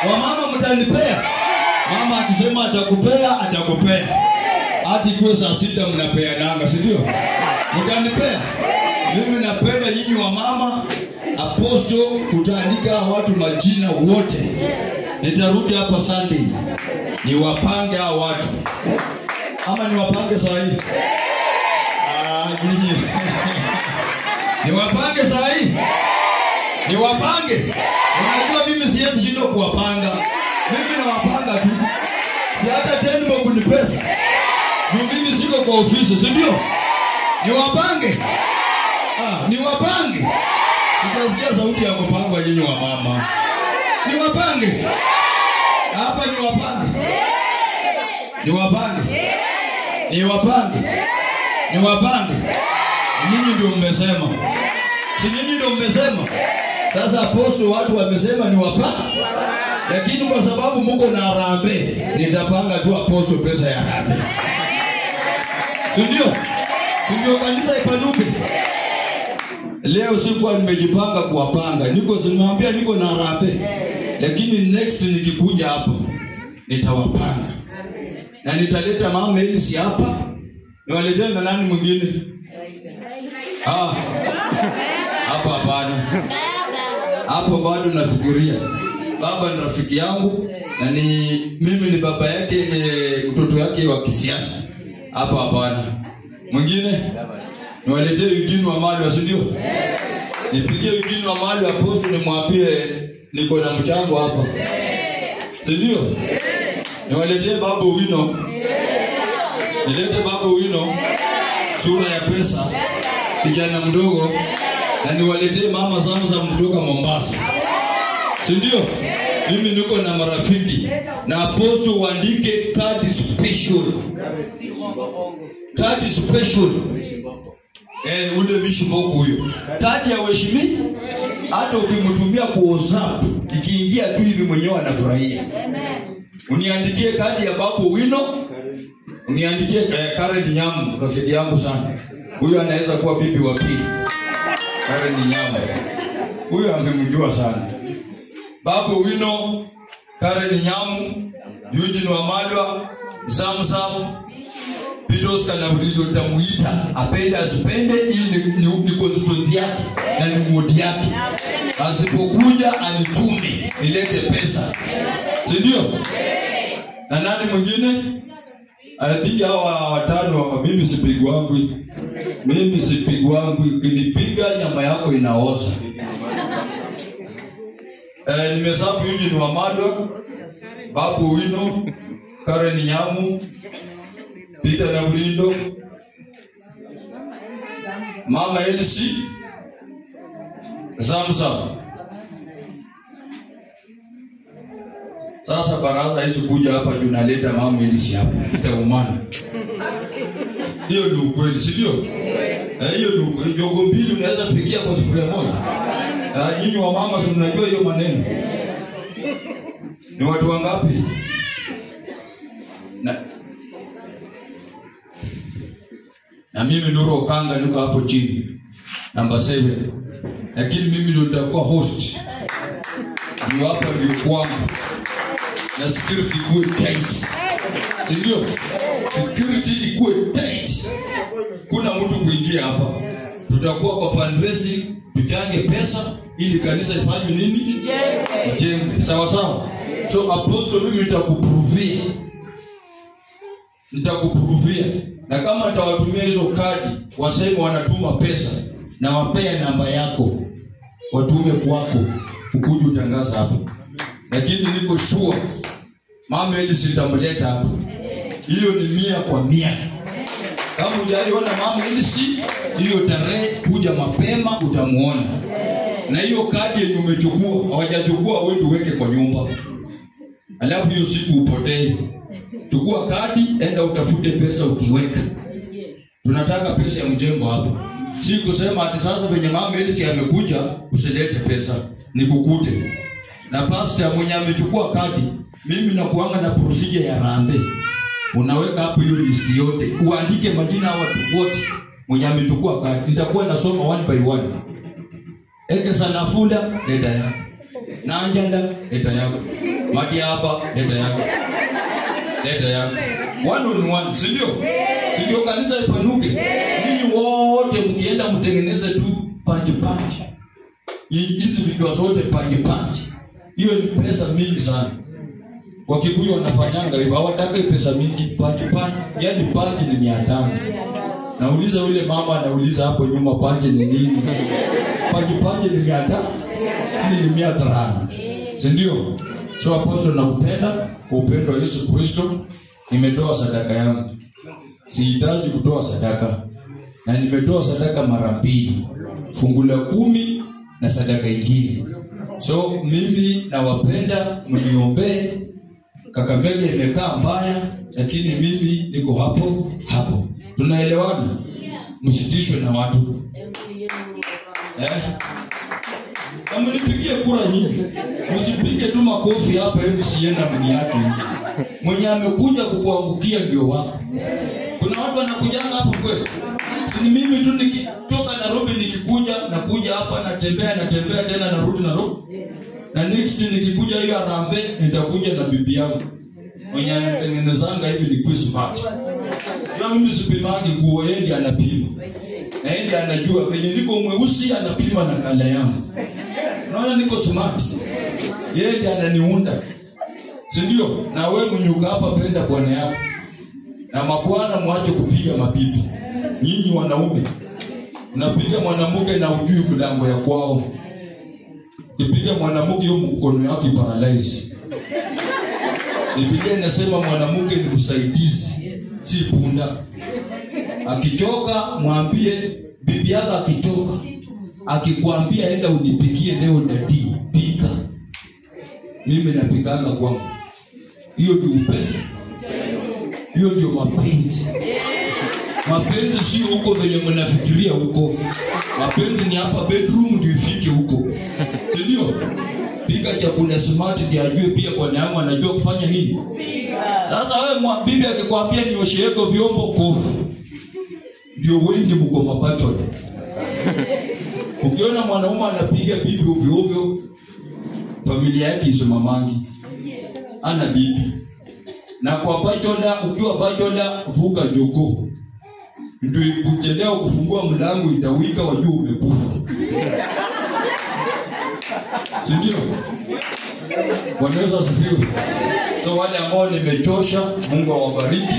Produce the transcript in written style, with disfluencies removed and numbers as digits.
Wamama mtanipea. Mama akisema atakupea, atakupea. Hadi kwa saa 6 mnapeananga, si ndio? Mtanipea. Mimi napenda nyinyi wamama. Apostle kutaandika watu majina wote. Nitarudi hapa Sunday. Niwapange hao watu. Ama niwapange saa hii? Nyinyi. Niwapange saa hii? Niwapange. Unajua mimi siwezi shindo kuwapanga. Mimi nawapanga tu. Si hata 10 bob ni pesa. Mimi siko kwa ofisi, si ndio? Niwapange. Niwapange. Nikasikia sauti ya kupangwa nyinyi wa mama. Niwapange. Hapa niwapange. Niwapange. Niwapange. Niwapange. Nyinyi ndio mmesema. Si nyinyi ndio mmesema. Sasa apostle watu wamesema niwapange. Lakini kwa sababu mko na harambee, nitapanga tu apostle pesa ya harambee. Si ndio? Si ndio kanisa ipanuke. Leo sikuwa nimejipanga kuwapanga. Nimwambia niko na harambee. Lakini next nikikuja hapo nitawapanga. Na nitaleta mama Elisi hapa. Niwaletee na nani mwingine? Hapa bado. Hapo bado nafikiria. Baba ni rafiki yangu na mimi ni baba yake, mtoto yake wa kisiasa. Hapa bwana. Mwingine? Niwaletee wengine wa mali, si ndio? Nipigie wengine wa mali apostle nimwambie niko na mchango hapa. Si ndio? Niwaletee baba Wino. Nilete baba Wino sura ya pesa, kijana mdogo, na niwaletee mama Samsa kutoka Mombasa. Si ndio? Mimi niko na marafiki na apostle waandike card special. Card special. Ule mishimoko huyo. Kadi ya heshimi hata ukimtumia kwa WhatsApp ikiingia tu hivi mwenyewe anafurahia. Uniandikie kadi ya babu Wino. Uniandikie Karen Nyamu, rafiki yangu sana. Huyo anaweza kuwa bibi wa pili. Karen Nyamu. Huyo amemjua sana. Babu Wino, Karen Nyamu, Eugene Wamalwa, Samsam, Pitos Kanabulido tamuita, apende asipende, hii ni constituency yake na ni ward yake. Asipokuja anitume, nilete pesa. Si ndio? Na nani mwingine? I think hawa watano mimi sipigwangu. Mimi sipigwangu, ukinipiga nyama yako inaoza. Nimesabu Eugene Wamalwa, Babu Wino, Karen Nyamu, Peter Nabulindo, Mama Elisi, Samsam. Sasa baraza hizo kuja hapa tunaleta Mama Elisi hapa. Itaumana. Hiyo ni ukweli, si ndio? Hiyo ni jogo mbili unaweza pikia kwa sufuria moja. Nyinyi wa mama si mnajua hiyo maneno. Ni watu wangapi? Na mimi Nuru Okanga niko hapo chini. Namba 7. Lakini mimi ndio nitakuwa host. Ndio hapa ndio kwangu. Na security ikuwe tight. Si ndio? Security ikuwe tight. Kuna mtu kuingia hapa. Tutakuwa kwa fundraising, tuchange pesa ili kanisa ifanye nini? Ijenge. Sawa sawa. So apostle mimi nitakuprovia. Na kama nitawatumia hizo kadi, waseme wanatuma pesa na wapea namba yako. Watume kwako, ukuje utangaza hapo. Lakini niko sure Mama Elisi nitamleta hapo. Hiyo ni 100%. Kama hujaliona Mama Elisi, hiyo tarehe kuja mapema utamuona. Na hiyo kadi yenye umechukua, hawajachukua wewe uweke kwa nyumba. Alafu hiyo siku upotee. Chukua kadi, enda utafute pesa ukiweka. Tunataka pesa ya mjengo hapa. Si kusema ati sasa venye Mama Elisi amekuja usilete pesa, nikukute. Na pastor mwenye amechukua kadi, mimi nakuanga na procedure ya rambe. Unaweka hapo hiyo list yote, uandike majina ya watu wote mwenye amechukua kadi. Nitakuwa nasoma one by one. Eke Sanafula leta yako. Na Anjanda leta yako. Madi hapa, leta yako. Leta yako. One on one, si ndio? Si ndio kanisa ipanuke? Ninyi wote mkienda mtengeneze tu panji. Hizi vitu zote panji. Hiyo ni pesa mingi sana. Wakikuyu wanafanyanga hivyo, hawataka pesa mingi, panji. Yaani panji ni 500. Nauliza yule mama, anauliza hapo nyuma, panji ni nini? Panji ni 500. Ni 500. Si ndio? So apostle, nakupenda kwa upendo wa Yesu Kristo. Nimetoa sadaka yangu. Sihitaji kutoa sadaka. Na nimetoa sadaka mara 2. Fungu la 10 na sadaka nyingine. So mimi nawapenda, mniombee. Kakamega imekaa mbaya, lakini mimi niko hapo. Tunaelewana? Msitishwe na watu. Kama nipigie kura nyingi, msipige tu makofi hapa MCA na mni yake. Mwenye amekuja kukuangukia ndio wako. Kuna watu wanakujanga hapo kweli. Si ni mimi tu nikitoka Nairobi nikikuja, nakuja hapa natembea tena narudi. Na next nikikuja hiyo Harambee nitakuja na bibi yangu. Mwenye anatengenezanga hivi ni Christmas. Mimi sipimangi nguo, yeye ndiye anapima. Na yeye ndiye anajua venye niko mweusi, anapima na kala yangu. Unaona niko smart. Yeye ndiye ananiunda. Si ndio? Na wewe mnyuka hapa, penda bwana yako. Na mabwana mwache kupiga mabibi. Nyinyi wanaume unapiga mwanamke na ujui mlango ya kwao. Ukipiga mwanamke hiyo mkono yake paralyze. Biblia inasema mwanamke ni msaidizi, si punda. Akichoka mwambie bibi yako, akichoka akikwambia enda unipigie leo dadi, pika. Mimi napikanga kwangu. Hiyo ndio upendo. Hiyo ndio mapenzi. Mapenzi sio huko venye mnafikiria huko. Mapenzi ni hapa bedroom ndio ifike huko. Si ndio? Pika chakula smart ndio ajue pia bwana yangu anajua kufanya nini. Sasa wewe bibi akikwambia nioshe yako vyombo, kofu. Ndio wengi mko mapacho. Ukiona mwanaume anapiga bibi ovyo, familia yake isimamangi. Ana bibi. Na kwa bachola, ukiwa bachola vuka jogo. Ndio ukijelewa kufungua mlango itawika, wajua umekufa. Si ndio? Bwana Yesu asifiwe. So wale ambao nimechosha, Mungu awabariki.